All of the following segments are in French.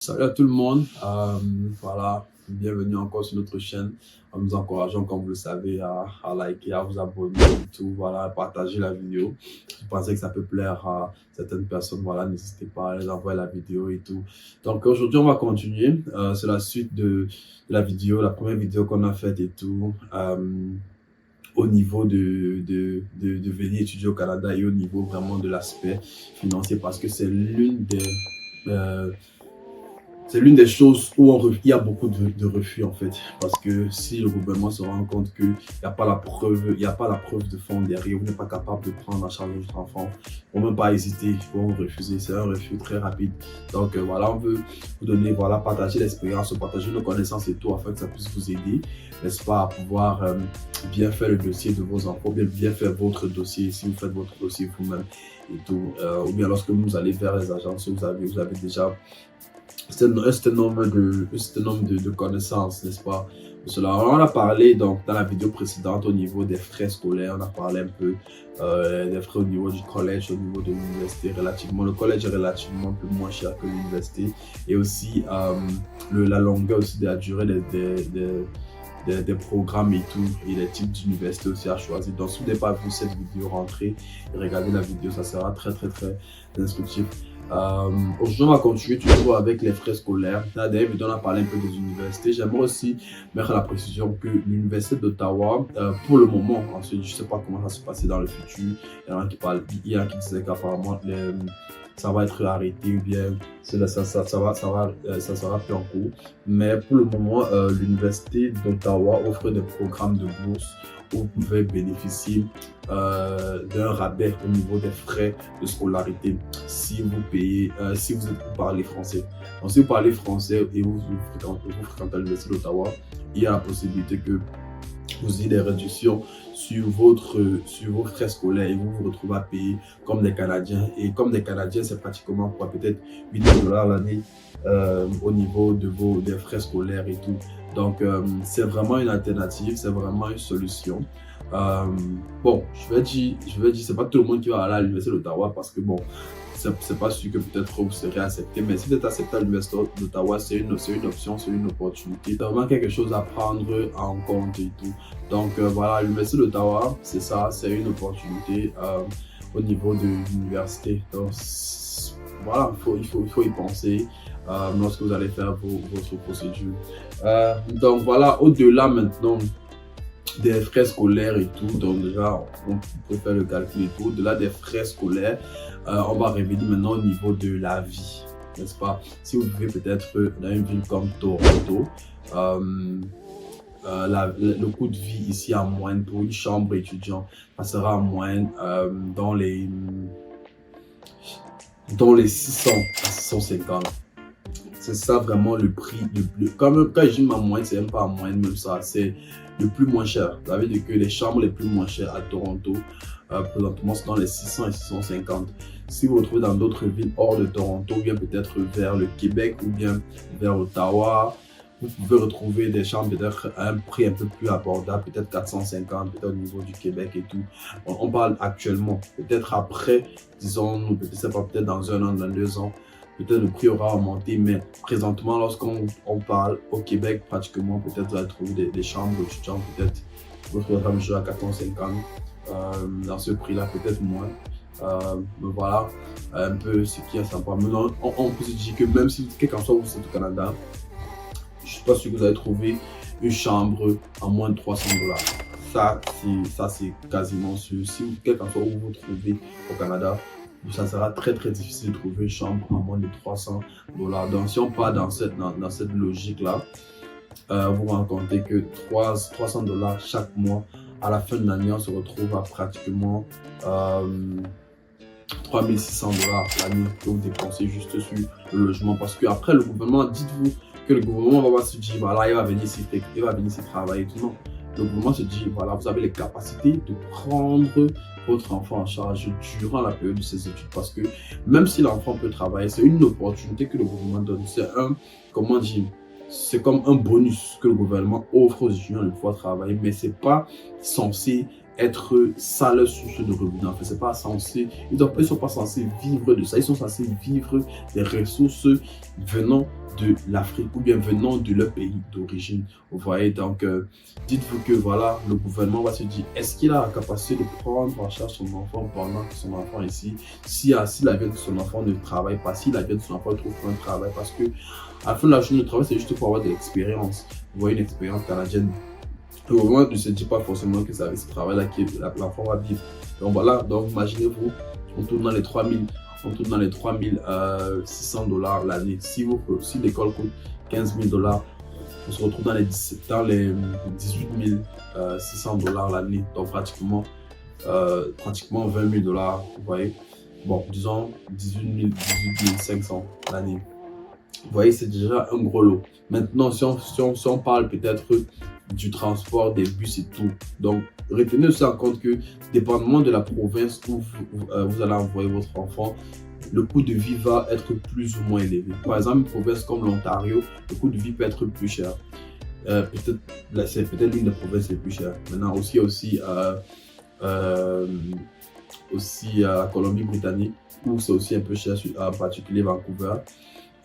Salut à tout le monde, voilà, bienvenue encore sur notre chaîne. Nous vous encourageons, comme vous le savez, à liker, à vous abonner et tout, voilà, à partager la vidéo. Si vous pensez que ça peut plaire à certaines personnes, voilà, n'hésitez pas à les envoyer la vidéo et tout. Donc aujourd'hui, on va continuer, c'est la suite de la vidéo, la première vidéo qu'on a faite et tout, au niveau de venir étudier au Canada et au niveau vraiment de l'aspect financier, parce que euh, c'est l'une des choses où il y a beaucoup de refus en fait, parce que si le gouvernement se rend compte qu'il n'y a pas la preuve, il n'y a pas la preuve de fond derrière, vous n'êtes pas capable de prendre en charge votre enfant, il ne faut même pas hésiter, il faut refuser, c'est un refus très rapide. Donc voilà, on veut vous donner, voilà, partager l'expérience, partager nos connaissances et tout, afin que ça puisse vous aider, n'est-ce pas, à pouvoir bien faire le dossier de vos enfants, bien faire votre dossier, si vous faites votre dossier vous-même et tout, ou bien lorsque vous allez vers les agences, vous avez déjà un certain nombre de connaissances, n'est-ce pas? De cela. Alors, on a parlé donc, dans la vidéo précédente au niveau des frais scolaires, on a parlé un peu des frais au niveau du collège, au niveau de l'université relativement. Le collège est relativement un peu moins cher que l'université et aussi la longueur aussi de la durée des programmes et tout, et les types d'université aussi à choisir. Donc, si vous n'avez pas vu cette vidéo, rentrez et regardez la vidéo, ça sera très instructif. Aujourd'hui, on va continuer toujours avec les frais scolaires. Dans la dernière vidéo, on a parlé un peu des universités. J'aimerais aussi mettre la précision que l'université d'Ottawa, pour le moment, ensuite, je ne sais pas comment ça se passer dans le futur. Il y en a qui parlent, il y en a qui disaient qu'apparemment, ça va être arrêté ou bien ça sera plus en cours. Mais pour le moment, l'université d'Ottawa offre des programmes de bourse où vous pouvez bénéficier d'un rabais au niveau des frais de scolarité si vous payez, si vous parlez français. Donc, si vous parlez français et vous fréquentez l'université d'Ottawa, il y a la possibilité que vous ayez des réductions sur vos frais scolaires et vous vous retrouvez à payer comme des Canadiens. Et comme des Canadiens, c'est pratiquement quoi, peut-être 8 $ l'année au niveau des frais scolaires et tout. Donc, c'est vraiment une alternative, c'est vraiment une solution. Bon, je vais dire, c'est pas tout le monde qui va aller à l'université d'Ottawa parce que bon, c'est pas sûr que peut-être vous serez accepté, mais si vous êtes accepté à l'université d'Ottawa, c'est une option, c'est une opportunité. C'est vraiment quelque chose à prendre en compte et tout. Donc voilà, l'université d'Ottawa, c'est ça, c'est une opportunité au niveau de l'université. Donc voilà, il faut y penser lorsque vous allez faire votre procédure. Donc voilà, au-delà maintenant des frais scolaires et tout, donc déjà on peut faire le calcul et tout, au-delà des frais scolaires, on va revenir maintenant au niveau de la vie, n'est-ce pas? Si vous vivez peut-être dans une ville comme Toronto, le coût de vie ici en moyenne pour une chambre étudiante passera en moyenne dans les 600 à 650. C'est ça vraiment le prix le plus. Quand je dis ma moyenne, c'est même pas en moyenne, même ça, c'est le plus moins cher. Ça veut dire que les chambres les plus moins chères à Toronto, présentement, c'est dans les 600 et 650. Si vous vous retrouvez dans d'autres villes hors de Toronto, ou bien peut-être vers le Québec ou bien vers Ottawa, vous pouvez retrouver des chambres peut-être à un prix un peu plus abordable, peut-être 450, peut-être au niveau du Québec et tout. On parle actuellement, peut-être après, disons, peut-être dans un an, dans 2 ans, peut-être le prix aura augmenté, mais présentement, lorsqu'on parle au Québec, pratiquement, peut-être vous allez trouver des chambres étudiantes, peut-être votre programme à 450, dans ce prix-là, peut-être moins. Mais voilà, un peu ce qui est sympa. Maintenant, on peut se dire que même si, quel qu'en soit où vous êtes au Canada, je ne suis pas sûr que vous allez trouver une chambre à moins de 300 $. Ça, c'est quasiment sûr. Si, quel qu'en soit où vous vous trouvez au Canada, ça sera très difficile de trouver une chambre à moins de 300 $. Donc, si on part dans cette logique-là, vous rencontrez que 300 $ chaque mois. À la fin de l'année, on se retrouve à pratiquement 3600 $ l'année que vous dépensez juste sur le logement. Parce que après le gouvernement, dites-vous que le gouvernement va se dire, voilà, il va venir ici travailler. Tout non. Le gouvernement se dit, voilà, vous avez les capacités de prendre votre enfant en charge durant la période de ses études. Parce que même si l'enfant peut travailler, c'est une opportunité que le gouvernement donne. C'est comme un bonus que le gouvernement offre aux étudiants de pouvoir travailler, mais c'est pas censé être ça leur source de revenus. En fait, c'est pas censé, ils sont pas censés vivre de ça. Ils sont censés vivre des ressources venant de l'Afrique ou bien venant de leur pays d'origine. Vous voyez, donc dites-vous que voilà, le gouvernement va se dire, est-ce qu'il a la capacité de prendre en charge son enfant pendant que son enfant est ici, si la vie de son enfant ne travaille pas, si la vie de son enfant ne trouve pas un travail, parce que à la fin de la journée, le travail, c'est juste pour avoir de l'expérience. Vous voyez, une expérience canadienne. Le gouvernement ne se dit pas forcément que c'est avec ce travail-là que l'enfant va vivre. Donc voilà, donc imaginez-vous, on tourne dans les 3600 $ l'année. Si l'école coûte 15 000 $, on se retrouve dans les 18 600 $ l'année. Donc pratiquement 20 000 $, vous voyez. Bon, disons 18 500 l'année. Vous voyez, c'est déjà un gros lot. Maintenant, si on parle peut-être du transport, des bus et tout. Donc, retenez aussi en compte que, dépendamment de la province où vous allez envoyer votre enfant, le coût de vie va être plus ou moins élevé. Par exemple, une province comme l'Ontario, le coût de vie peut être plus cher. C'est peut-être l'une des provinces les plus chères. Maintenant, aussi la Colombie-Britannique, où c'est aussi un peu cher, en particulier Vancouver.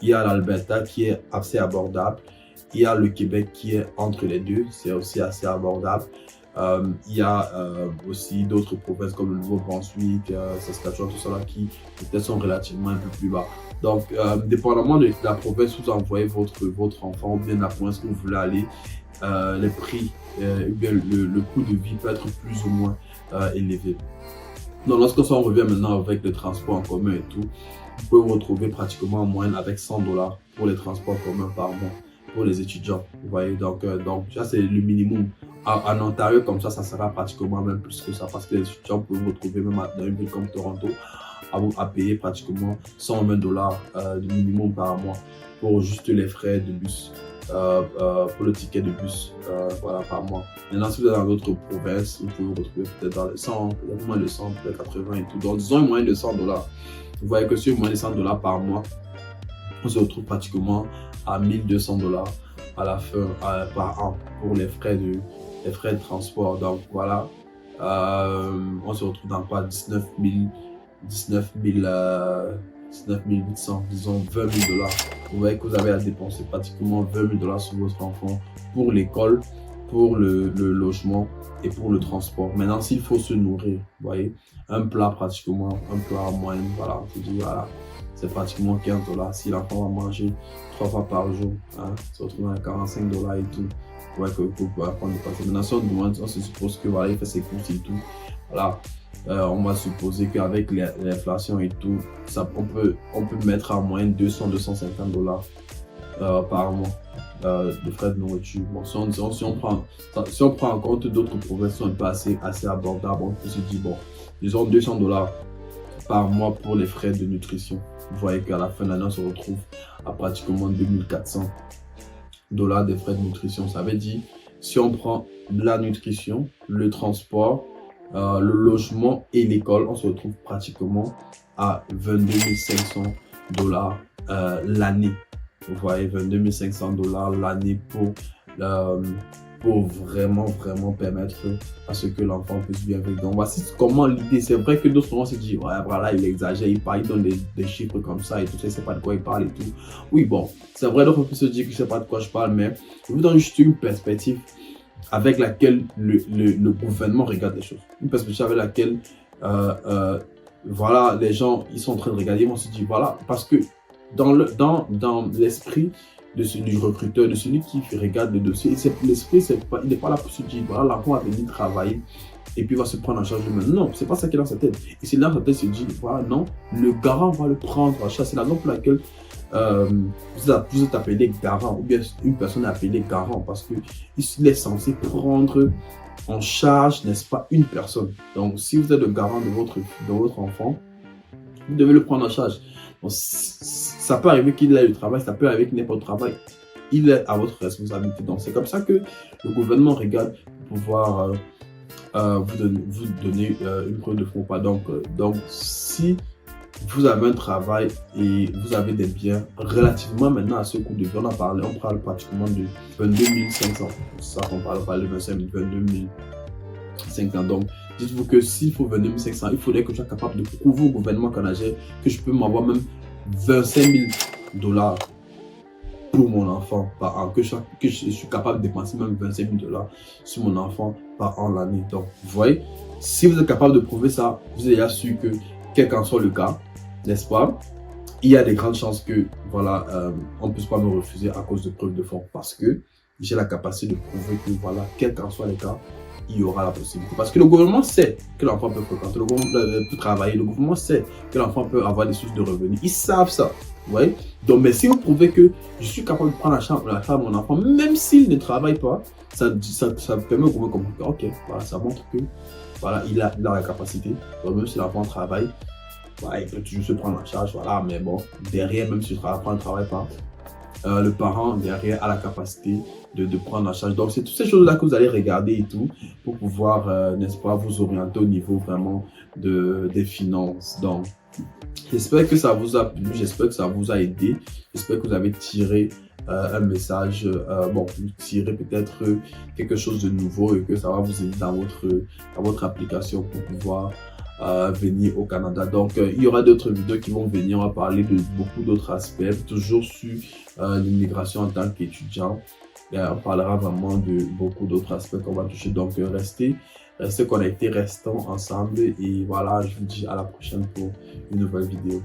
Il y a l'Alberta qui est assez abordable. Il y a le Québec qui est entre les deux, c'est aussi assez abordable. Il y a aussi d'autres provinces comme le Nouveau-Brunswick, Saskatchewan, tout ça là qui peut-être sont relativement un peu plus bas. Donc, dépendamment de la province où vous envoyez votre enfant ou bien la province où vous voulez aller, les prix, bien, le coût de vie peut être plus ou moins élevé. Donc, lorsque on revient maintenant avec les transports en commun et tout, vous pouvez vous retrouver pratiquement en moyenne avec 100 $ pour les transports communs par mois pour les étudiants. Vous voyez, donc ça c'est le minimum. En Ontario, comme ça sera pratiquement même plus que ça parce que les étudiants peuvent vous retrouver même dans une ville comme Toronto à payer pratiquement 120 $ de minimum par mois pour juste les frais de bus. Pour le ticket de bus voilà, par mois. Maintenant, si vous êtes dans d'autres provinces, vous pouvez vous retrouver peut-être dans les 100, peut-être moins de 100, peut-être 80 et tout. Donc, disons une moyenne de 100 $. Vous voyez que sur une moyenne de 100 $ par mois, on se retrouve pratiquement à 1200 $ à la fin par an pour les frais de transport. Donc, voilà, on se retrouve dans quoi 19 800, disons 20 000 $. Vous voyez que vous avez à dépenser pratiquement 20 000 $ sur votre enfant pour l'école, pour le logement et pour le transport. Maintenant, s'il faut se nourrir, vous voyez, un plat en moyenne, voilà, on se dit, voilà, c'est pratiquement 15 $. Si l'enfant va manger 3 fois par jour, se retrouve à 45 $ et tout. Vous voyez que vous pouvez apprendre de passer. Maintenant, si on se suppose que voilà, il fait ses courses et tout, voilà. On va supposer qu'avec l'inflation et tout, on peut mettre en moyenne 200-250 $ par mois de frais de nourriture. Bon, si on prend en compte d'autres provinces qui sont un peu assez abordables, on peut se dire, bon, disons 200 $ par mois pour les frais de nutrition. Vous voyez qu'à la fin de l'année, on se retrouve à pratiquement 2400 $ de frais de nutrition. Ça veut dire, si on prend la nutrition, le transport, le logement et l'école, on se retrouve pratiquement à 22 500 $ l'année. Vous voyez, 22 500 $ l'année pour vraiment permettre à ce que l'enfant puisse bien vivre. Donc voici comment l'idée. C'est vrai que d'autres gens se disent, ouais, voilà, il exagère, il donne des chiffres comme ça et tout ça, il ne sait pas de quoi il parle et tout. Oui, bon, c'est vrai, d'autres peuvent se dire que je ne sais pas de quoi je parle, mais je vous donne juste une perspective avec laquelle le gouvernement regarde les choses. Une perspective avec laquelle voilà, les gens ils sont en train de regarder, ils vont se dire voilà, parce que dans l'esprit du recruteur, de celui qui regarde le dossier, l'esprit il n'est pas là pour se dire voilà, l'enfant va venir travailler et puis va se prendre en charge lui-même. Non, c'est pas ça qui est dans sa tête. Et c'est là que sa tête se dit voilà, non, le garant va le prendre en charge. C'est la raison pour laquelle vous êtes appelé garant, ou bien une personne est appelée garant, parce qu'il est censé prendre en charge, n'est-ce pas, une personne. Donc, si vous êtes le garant de votre enfant, vous devez le prendre en charge. Donc, ça peut arriver qu'il ait le travail, ça peut arriver qu'il n'ait pas de travail. Il est à votre responsabilité. Donc, c'est comme ça que le gouvernement regarde pour pouvoir vous donner une preuve de fonds ou pas. Donc, si vous avez un travail et vous avez des biens relativement maintenant à ce coût de vie, on parle pratiquement de 22 500. Ça, on parle pas de 25 000, 22 500. Donc, dites-vous que s'il faut venir 1500, il faudrait que je sois capable de prouver au gouvernement canadien que je peux m'avoir même 25 000 dollars pour mon enfant par an, que je suis capable de dépenser même 25 000 dollars sur mon enfant par an l'année. Donc, vous voyez, si vous êtes capable de prouver ça, vous êtes déjà sûr que, quel qu'en soit le cas, n'est-ce pas, il y a des grandes chances que, voilà, on ne puisse pas me refuser à cause de preuves de fonds parce que j'ai la capacité de prouver que, voilà, quel qu'en soit le cas, il y aura la possibilité. Parce que le gouvernement sait que l'enfant peut fréquenter, le gouvernement peut travailler, le gouvernement sait que l'enfant peut avoir des sources de revenus. Ils savent ça. Vous voyez? Donc, mais si vous prouvez que je suis capable de prendre la charge de mon enfant, même s'il ne travaille pas, ça permet au gouvernement de comprendre que, ok, voilà, ça montre que voilà, il a la capacité. Donc, même si l'enfant travaille, voilà, il peut toujours se prendre en charge. Voilà, mais bon, derrière, même si l'enfant ne travaille pas, le parent derrière a la capacité de prendre en charge. Donc, c'est toutes ces choses-là que vous allez regarder et tout pour pouvoir, n'est-ce pas, vous orienter au niveau vraiment des finances. Donc, j'espère que ça vous a plu, j'espère que ça vous a aidé, j'espère que vous avez tiré un message, bon, tiré peut-être quelque chose de nouveau et que ça va vous aider dans votre application pour pouvoir venir au Canada. Donc, il y aura d'autres vidéos qui vont venir, on va parler de beaucoup d'autres aspects, toujours sur l'immigration en tant qu'étudiant. On parlera vraiment de beaucoup d'autres aspects qu'on va toucher. Donc, restez connectés, restons ensemble et voilà, je vous dis à la prochaine pour une nouvelle vidéo.